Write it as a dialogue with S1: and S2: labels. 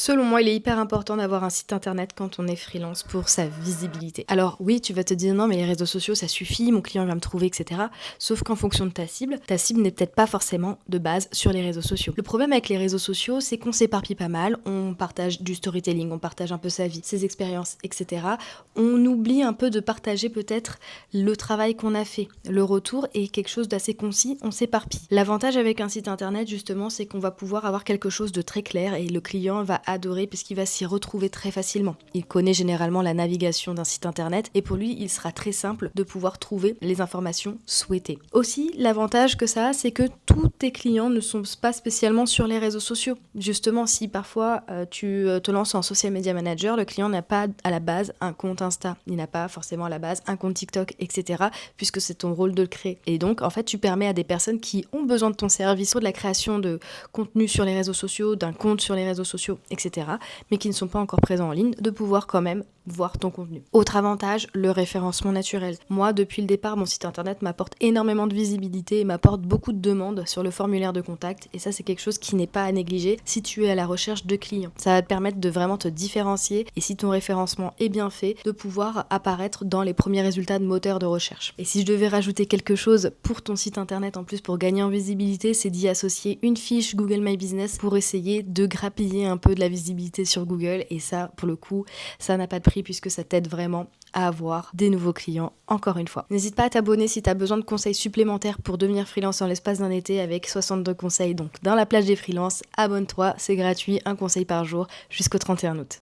S1: Selon moi, il est hyper important d'avoir un site internet quand on est freelance pour sa visibilité. Alors oui, tu vas te dire non mais les réseaux sociaux ça suffit, mon client va me trouver, etc. Sauf qu'en fonction de ta cible n'est peut-être pas forcément de base sur les réseaux sociaux. Le problème avec les réseaux sociaux, c'est qu'on s'éparpille pas mal, on partage du storytelling, on partage un peu sa vie, ses expériences, etc. On oublie un peu de partager peut-être le travail qu'on a fait. Le retour est quelque chose d'assez concis, on s'éparpille. L'avantage avec un site internet justement, c'est qu'on va pouvoir avoir quelque chose de très clair et le client va adorer puisqu'il va s'y retrouver très facilement. Il connaît généralement la navigation d'un site internet et pour lui, il sera très simple de pouvoir trouver les informations souhaitées. Aussi, l'avantage que ça a, c'est que tous tes clients ne sont pas spécialement sur les réseaux sociaux. Justement, si parfois tu te lances en social media manager, le client n'a pas à la base un compte Insta, il n'a pas forcément à la base un compte TikTok, etc. puisque c'est ton rôle de le créer. Et donc, en fait, tu permets à des personnes qui ont besoin de ton service, soit de la création de contenu sur les réseaux sociaux, d'un compte sur les réseaux sociaux, etc., mais qui ne sont pas encore présents en ligne, de pouvoir quand même voir ton contenu. Autre avantage, le référencement naturel. Moi, depuis le départ, mon site internet m'apporte énormément de visibilité et m'apporte beaucoup de demandes sur le formulaire de contact, et ça, c'est quelque chose qui n'est pas à négliger si tu es à la recherche de clients. Ça va te permettre de vraiment te différencier, et si ton référencement est bien fait, de pouvoir apparaître dans les premiers résultats de moteurs de recherche. Et si je devais rajouter quelque chose pour ton site internet en plus pour gagner en visibilité, c'est d'y associer une fiche Google My Business pour essayer de grappiller un peu de la visibilité sur Google, et ça, pour le coup, ça n'a pas de prix puisque ça t'aide vraiment à avoir des nouveaux clients, encore une fois. N'hésite pas à t'abonner si tu as besoin de conseils supplémentaires pour devenir freelance en l'espace d'un été avec 62 conseils donc dans la plage des freelances. Abonne-toi, c'est gratuit, un conseil par jour jusqu'au 31 août.